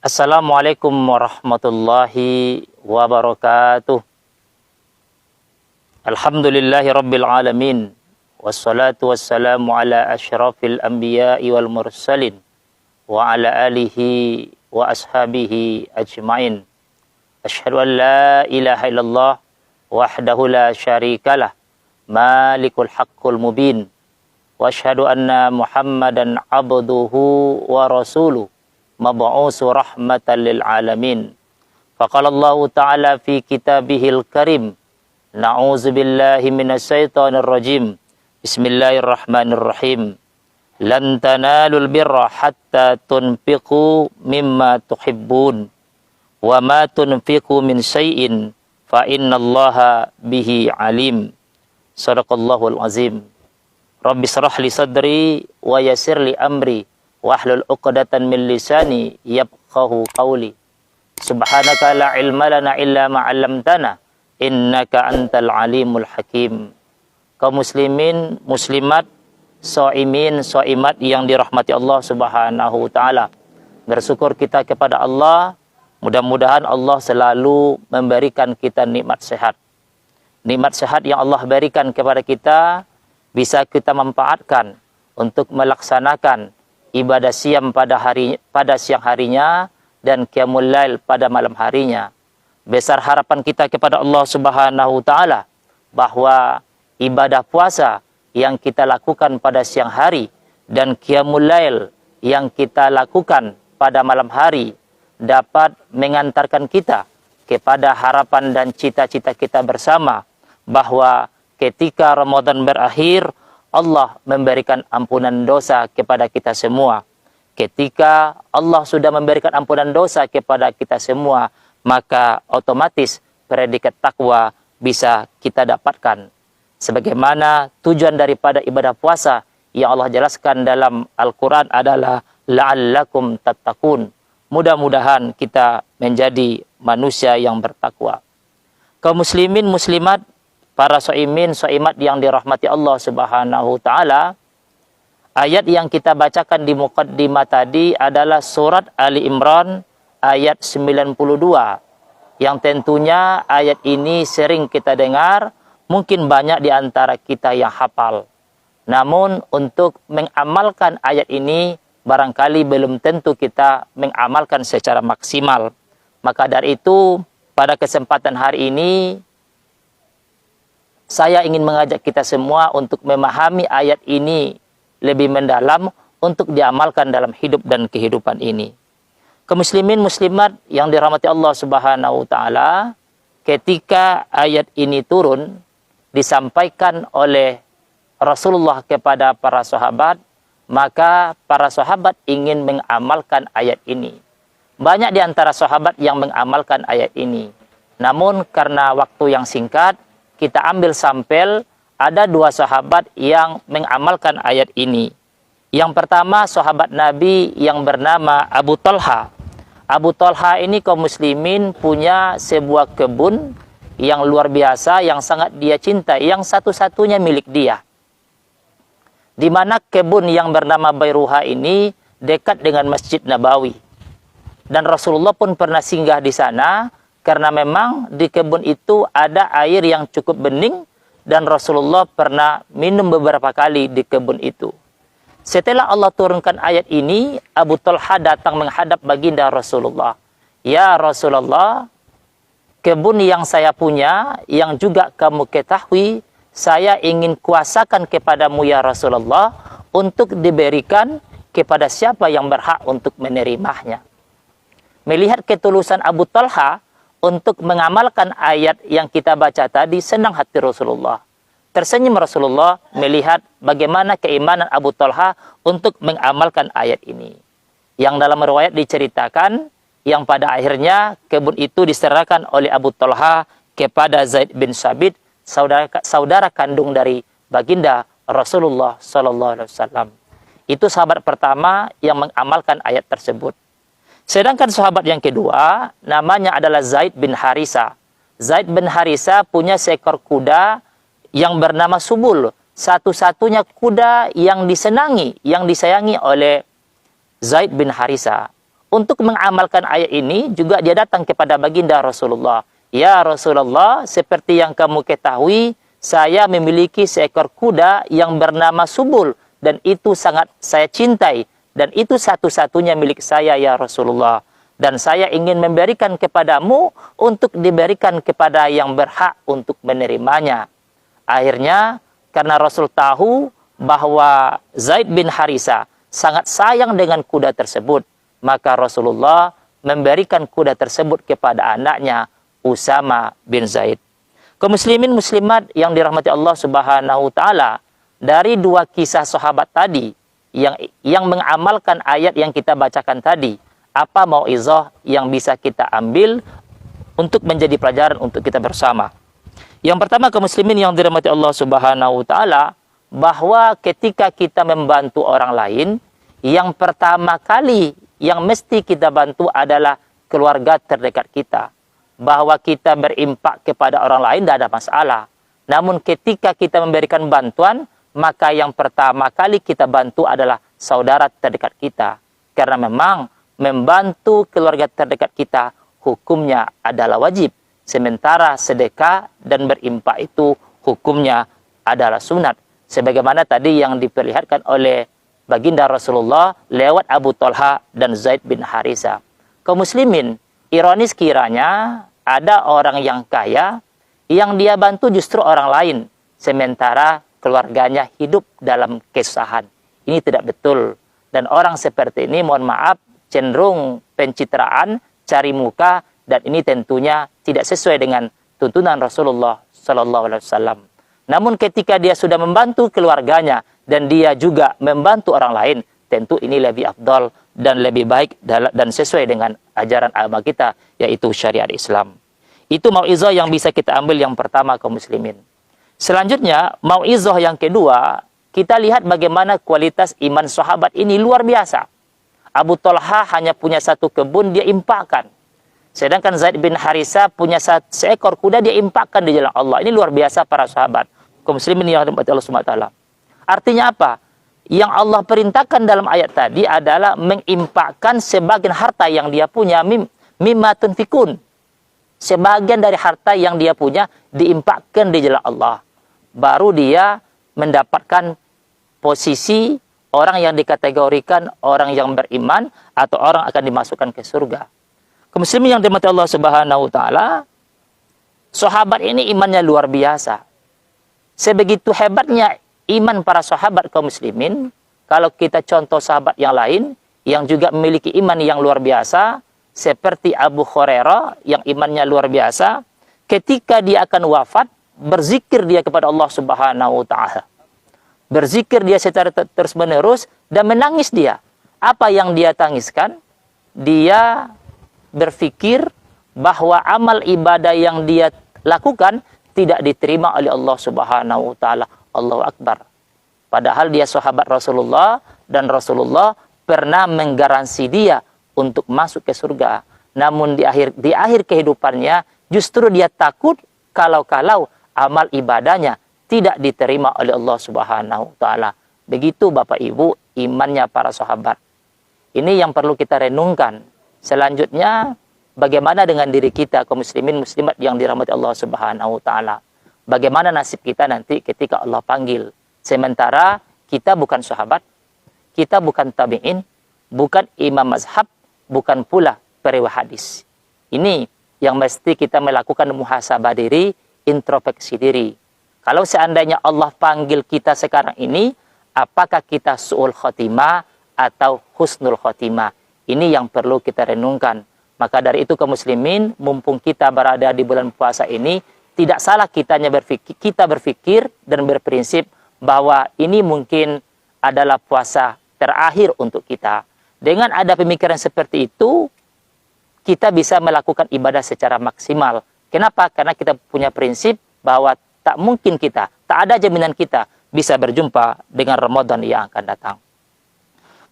Assalamualaikum warahmatullahi wabarakatuh. Alhamdulillahi rabbil alamin. Wassalatu wassalamu ala asyrafil anbiya'i wal mursalin. Wa ala alihi wa ashabihi ajma'in. Asyhadu an la ilaha illallah wahdahu la syarikalah. Malikul haqqul mubin. Wa asyhadu anna Muhammadan abduhu wa rasuluh. Mab'usu rahmatan lil alamin. Faqala Allah Ta'ala fi kitabihil karim. Na'udzu billahi minasyaitonir rajim. Bismillahirrahmanirrahim. Lan tanalul birra hatta tunfiqu mimma tuhibbun. Wa ma tunfiqu min syai'in fa innallaha bihi alim. Shadaqallahul azim. Rabbi shrah li sadri wa yassir li amri. Wahlul 'uqdatan min lisani yafqahu qawli. Subhanaka la ilma lana illa ma 'allamtana innaka antal alimul hakim. Kaum muslimin, muslimat, shaimin, shaimat yang dirahmati Allah Subhanahu wa taala. Bersyukur kita kepada Allah, mudah-mudahan Allah selalu memberikan kita nikmat sehat. Nikmat sehat yang Allah berikan kepada kita bisa kita manfaatkan untuk melaksanakan ibadah siam pada siang harinya dan qiyamul lail pada malam harinya. Besar harapan kita kepada Allah Subhanahu wa taala bahwa ibadah puasa yang kita lakukan pada siang hari dan qiyamul lail yang kita lakukan pada malam hari dapat mengantarkan kita kepada harapan dan cita-cita kita bersama bahwa ketika Ramadan berakhir Allah memberikan ampunan dosa kepada kita semua. Ketika Allah sudah memberikan ampunan dosa kepada kita semua, maka otomatis predikat takwa bisa kita dapatkan. Sebagaimana tujuan daripada ibadah puasa yang Allah jelaskan dalam Al-Quran adalah la'allakum tattaqun. Mudah-mudahan kita menjadi manusia yang bertakwa. Kaum muslimin, muslimat, para shaimin, shaimat yang dirahmati Allah Subhanahu wa taala, ayat yang kita bacakan di muqaddimah tadi adalah surat Ali Imran ayat 92. Yang tentunya ayat ini sering kita dengar, mungkin banyak di antara kita yang hafal. Namun untuk mengamalkan ayat ini barangkali belum tentu kita mengamalkan secara maksimal. Maka dari itu pada kesempatan hari ini saya ingin mengajak kita semua untuk memahami ayat ini lebih mendalam untuk diamalkan dalam hidup dan kehidupan ini. Kaum muslimin, muslimat yang dirahmati Allah Subhanahu wa taala, ketika ayat ini turun disampaikan oleh Rasulullah kepada para sahabat, maka para sahabat ingin mengamalkan ayat ini. Banyak di antara sahabat yang mengamalkan ayat ini. Namun karena waktu yang singkat, kita ambil sampel, ada dua sahabat yang mengamalkan ayat ini. Yang pertama sahabat Nabi yang bernama Abu Talha. Abu Talha ini kaum muslimin punya sebuah kebun yang luar biasa, yang sangat dia cintai, yang satu-satunya milik dia. Di mana kebun yang bernama Bayruha ini dekat dengan Masjid Nabawi. Dan Rasulullah pun pernah singgah di sana, karena memang di kebun itu ada air yang cukup bening dan Rasulullah pernah minum beberapa kali di kebun itu. Setelah Allah turunkan ayat ini, Abu Talha datang menghadap baginda Rasulullah. Ya Rasulullah, kebun yang saya punya, yang juga kamu ketahui, saya ingin kuasakan kepadamu ya Rasulullah untuk diberikan kepada siapa yang berhak untuk menerimanya. Melihat ketulusan Abu Talha untuk mengamalkan ayat yang kita baca tadi, senang hati Rasulullah. Tersenyum Rasulullah melihat bagaimana keimanan Abu Talha untuk mengamalkan ayat ini. Yang dalam riwayat diceritakan, yang pada akhirnya kebun itu diserahkan oleh Abu Talha kepada Zaid bin Sabit, saudara kandung dari baginda Rasulullah SAW. Itu sahabat pertama yang mengamalkan ayat tersebut. Sedangkan sahabat yang kedua namanya adalah Zaid bin Harisa. Zaid bin Harisa punya seekor kuda yang bernama Subul. Satu-satunya kuda yang disenangi, yang disayangi oleh Zaid bin Harisa. Untuk mengamalkan ayat ini juga dia datang kepada baginda Rasulullah. Ya Rasulullah, seperti yang kamu ketahui, saya memiliki seekor kuda yang bernama Subul. Dan itu sangat saya cintai. Dan itu satu-satunya milik saya ya Rasulullah. Dan saya ingin memberikan kepadamu untuk diberikan kepada yang berhak untuk menerimanya. Akhirnya, karena Rasul tahu bahwa Zaid bin Harisa sangat sayang dengan kuda tersebut, maka Rasulullah memberikan kuda tersebut kepada anaknya, Usama bin Zaid. Kaum muslimin muslimat yang dirahmati Allah Subhanahu wa taala, dari dua kisah sahabat tadi yang mengamalkan ayat yang kita bacakan tadi, apa mauizah yang bisa kita ambil untuk menjadi pelajaran untuk kita bersama? Yang pertama, kaum muslimin yang dirahmati Allah Subhanahu wa taala, bahwa ketika kita membantu orang lain, yang pertama kali yang mesti kita bantu adalah keluarga terdekat kita. Bahwa kita berimpak kepada orang lain tidak ada masalah. Namun ketika kita memberikan bantuan, maka yang pertama kali kita bantu adalah saudara terdekat kita. Karena memang membantu keluarga terdekat kita hukumnya adalah wajib. Sementara sedekah dan berimpak itu hukumnya adalah sunat. Sebagaimana tadi yang diperlihatkan oleh baginda Rasulullah lewat Abu Talha dan Zaid bin Harisa. Kaum muslimin, ironis kiranya ada orang yang kaya yang dia bantu justru orang lain. Sementara keluarganya hidup dalam kesusahan. Ini tidak betul. Dan orang seperti ini, mohon maaf, cenderung pencitraan, cari muka, dan ini tentunya tidak sesuai dengan tuntunan Rasulullah Sallallahu Alaihi Wasallam. Namun ketika dia sudah membantu keluarganya dan dia juga membantu orang lain, tentu ini lebih afdal dan lebih baik dan sesuai dengan ajaran agama kita, yaitu syariat Islam. Itu mauizah yang bisa kita ambil yang pertama, kaum muslimin. Selanjutnya, mauizah yang kedua, kita lihat bagaimana kualitas iman sahabat ini luar biasa. Abu Talha hanya punya satu kebun, dia impakkan. Sedangkan Zaid bin Harisa punya seekor kuda, dia impakkan di jalan Allah. Ini luar biasa para sahabat. Kaum muslimin yang dirahmati Allah Subhanahu wa taala. Artinya apa? Yang Allah perintahkan dalam ayat tadi adalah mengimpakkan sebagian harta yang dia punya, mimma tunfikun. Sebagian dari harta yang dia punya diimpakkan di jalan Allah. Baru dia mendapatkan posisi orang yang dikategorikan orang yang beriman atau orang akan dimasukkan ke surga. Kaum muslimin yang dirahmati Allah Subhanahu wa taala, sahabat ini imannya luar biasa. Sebegitu hebatnya iman para sahabat kaum muslimin, kalau kita contoh sahabat yang lain yang juga memiliki iman yang luar biasa, seperti Abu Hurairah yang imannya luar biasa, ketika dia akan wafat, berzikir dia kepada Allah Subhanahu wa taala. Berzikir dia secara terus-menerus dan menangis dia. Apa yang dia tangiskan? Dia berpikir bahwa amal ibadah yang dia lakukan tidak diterima oleh Allah Subhanahu wa taala. Allahu Akbar. Padahal dia sahabat Rasulullah dan Rasulullah pernah menggaransi dia untuk masuk ke surga. Namun di akhir kehidupannya justru dia takut kalau amal ibadahnya tidak diterima oleh Allah Subhanahu wa taala. Begitu Bapak Ibu imannya para sahabat. Ini yang perlu kita renungkan. Selanjutnya, bagaimana dengan diri kita kaum muslimin muslimat yang dirahmati Allah Subhanahu wa taala? Bagaimana nasib kita nanti ketika Allah panggil? Sementara kita bukan sahabat, kita bukan tabi'in, bukan imam mazhab, bukan pula perawi hadis. Ini yang mesti kita melakukan muhasabah diri, introspeksi diri. Kalau seandainya Allah panggil kita sekarang ini, apakah kita su'ul khotimah atau husnul khotimah? Ini yang perlu kita renungkan. Maka dari itu kaum muslimin, mumpung kita berada di bulan puasa ini, tidak salah kita berpikir dan berprinsip bahwa ini mungkin adalah puasa terakhir untuk kita. Dengan ada pemikiran seperti itu, kita bisa melakukan ibadah secara maksimal. Kenapa? Karena kita punya prinsip bahwa tak mungkin kita, tak ada jaminan kita bisa berjumpa dengan Ramadan yang akan datang.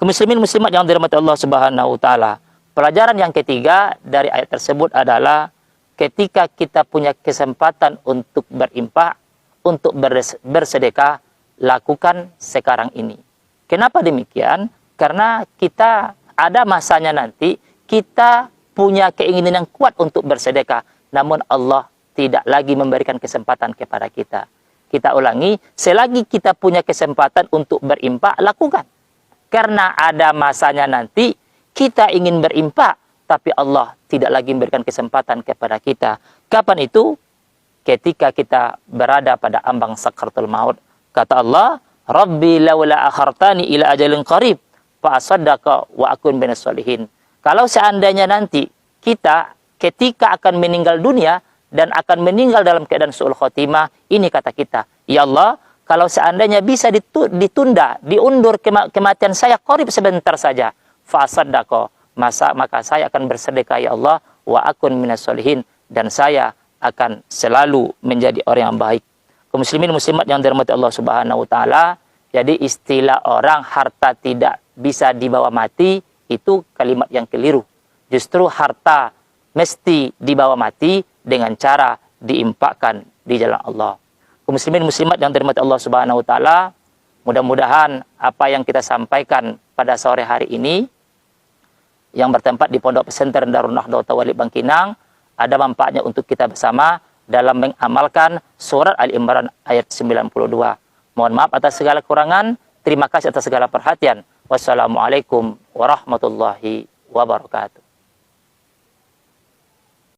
Muslimin muslimat yang dirahmati Allah Subhanahu wa taala. Pelajaran yang ketiga dari ayat tersebut adalah ketika kita punya kesempatan untuk berinfak, untuk bersedekah, lakukan sekarang ini. Kenapa demikian? Karena kita ada masanya nanti kita punya keinginan yang kuat untuk bersedekah, namun Allah tidak lagi memberikan kesempatan kepada kita. Kita ulangi, selagi kita punya kesempatan untuk berimpak, lakukan. Karena ada masanya nanti, kita ingin berimpak, tapi Allah tidak lagi memberikan kesempatan kepada kita. Kapan itu? Ketika kita berada pada ambang sakaratul maut. Kata Allah, Rabbi laula akhartani ila ajalin qarib, fa asaddaqa wa akun minas sholihin. Kalau seandainya nanti kita ketika akan meninggal dunia, dan akan meninggal dalam keadaan su'ul khotimah, ini kata kita, ya Allah, kalau seandainya bisa ditunda, diundur kematian saya qarib sebentar saja, fasaddaqo, maka saya akan bersedekah ya Allah, wa akun minas sholihin, dan saya akan selalu menjadi orang yang baik. Kaum muslimin muslimat yang dirahmati Allah Subhanahu wa taala, jadi istilah orang harta tidak bisa dibawa mati itu kalimat yang keliru. Justru harta mesti dibawa mati dengan cara diimpakkan di jalan Allah. Kaum muslimin muslimat yang dirahmati Allah Subhanahu wa taala, mudah-mudahan apa yang kita sampaikan pada sore hari ini yang bertempat di Pondok Pesantren Darun Nahdlatul Walid Bangkinang ada manfaatnya untuk kita bersama dalam mengamalkan surat Ali Imran ayat 92. Mohon maaf atas segala kekurangan, terima kasih atas segala perhatian. Wassalamualaikum warahmatullahi wabarakatuh.